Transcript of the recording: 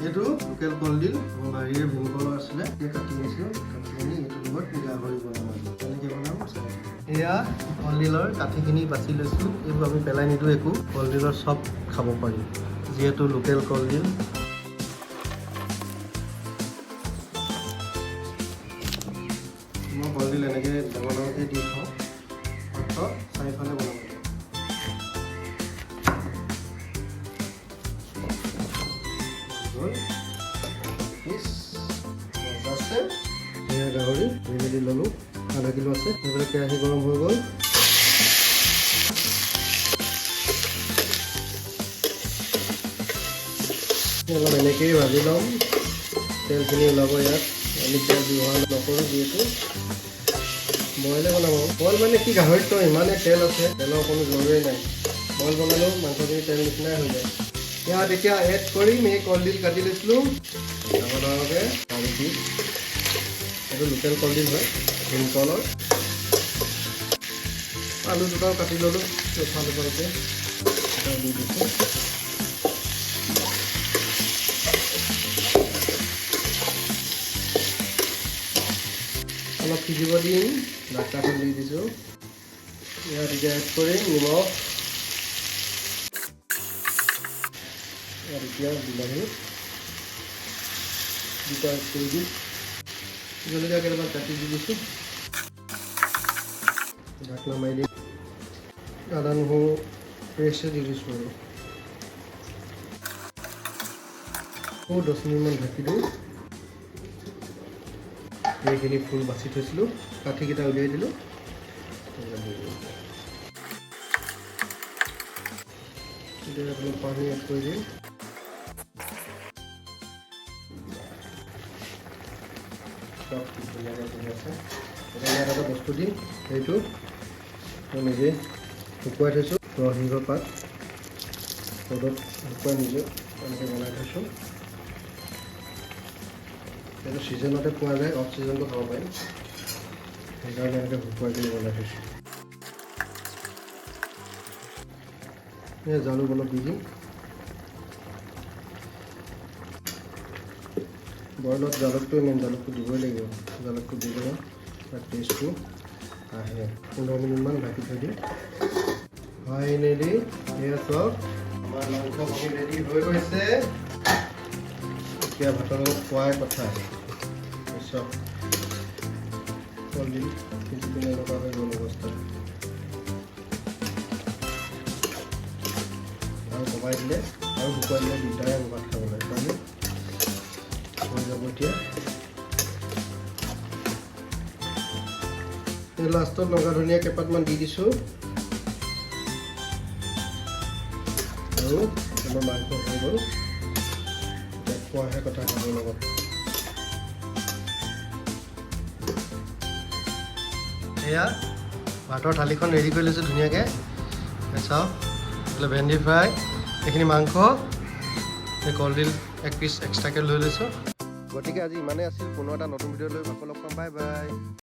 এইটো লোকেল কলডিল মোৰ বাৰীৰে ভীমকল আছিলে, কাটি আনিছিলোঁ। কাটি আনি এইটোৰ লগত গাহৰি বনাম। তেনেকৈ বনাম। এয়া কলডিলৰ কাঠিখিনি বাছি লৈছোঁ। এইবোৰ আমি পেলাই নিদিওঁ একো, কলডিলৰ চব খাব পাৰি যিহেতু লোকেল কলডিল। মই কলডিল এনেকৈ ডাঙৰ ডাঙৰকৈ দি খাওঁ, মাত্ৰ চাৰিফালে বনাব লাগে। এয়া গাহৰি মেলি ল'লোঁ, আধা কিলো আছে। এইবিলাক কেৰাহী গৰম হৈ গ'ল। অলপ এনেকৈয়ে ভাজি ল'ম, তেলখিনি ওলাব ইয়াত। আমি তেল ব্যৱহাৰ নকৰোঁ যিহেতু বইলে বনাব। বইল মানে কি, গাহৰিততো ইমানেই তেল আছে, তেলৰ কোনো জৰুৰী নাই। বইল বনালেও মাংসখিনি তেল নিচিনাই হৈ যায়। ইয়াত এতিয়া এড কৰিম এই কলডিল কাটি লৈছিলোঁ ডাঙৰ ডাঙৰকৈ 4 পিচ। এইটো লোকেল কলডিল হয়, ভীমকলৰ। আলু দুটাও কাটি ল'লোঁ চফা দুটাকে, দি দিছোঁ। অলপ সিজিব দিম, ঢাকনাখন দি দিছোঁ। ইয়াত এতিয়া এড কৰিম নিমখ। ইয়াত এতিয়া বিলাহী দুটা এড কৰি দিম। জলকীয়া কেইটামান কাটি দি দিছোঁ। ঢাকনা মাৰি দিম। আদা নহৰু পেষ্ট দি দিছোঁ আৰু 10 মিনিটমান ঢাকি দিওঁ। এইখিনি ফুল বাছি থৈছিলোঁ, কাঠিকেইটা উলিয়াই দিলোঁ। এতিয়া অলপ পানী এড কৰি দিম। চব ধুনীয়াকৈ কৰি আছে। এতিয়া ইয়াত এটা বস্তু দিম, সেইটো মই নিজে শুকুৱাই থৈছোঁ। নৰসিংহ পাত ৰ'দত শুকুৱাই নিজে এনেকৈ বনাই থৈছোঁ। এইটো ছিজনতে পোৱা যায়, অফ ছিজনটো খাব পাৰিম, সেইকাৰণে এনেকৈ শুকুৱাই কিনি বনাই থৈছোঁ। জালুক অলপ দি দিম। বইলত জালুকটোৱে মেইন, জালুকটো দিবই লাগিব। জালুকটো দিলে তাৰ টেষ্টটো আহে। 15 মিনিটমান ঢাকি থৈ দিম। ফাইনেলি এয়া চব আমাৰ মাংসখিনি ৰেডি হৈ গৈছে। এতিয়া ভাতৰ লগত খোৱাই কথা। চব কলডিল সিজি পিনে এনেকুৱা হৈ গ'ল অৱস্থা। আৰু কমাই দিলে আৰু শুকুৱাই দিলে দুটাই ভাত খাব লাগে, কাৰণে হৈ যাব। এতিয়া লাষ্টত লঙ্কা ধনিয়া কেইপাতমান দি দিছোঁ আৰু আমাৰ মাংস হৈ গ'ল। এতিয়া খোৱাহে কথা খাবৰ লগত। এয়া ভাতৰ থালিখন ৰেডি কৰি লৈছোঁ ধুনীয়াকৈ। চাওক, এইফালে ভেন্দি ফ্ৰাই, এইখিনি মাংস, এই কলডিল 1 পিচ এক্সট্ৰাকৈ লৈ লৈছোঁ। গতিকে আজি ইমানেই আছিল। পুনৰ এটা নতুন ভিডিঅ' লৈ আকৌ লগ পাম। Bye bye.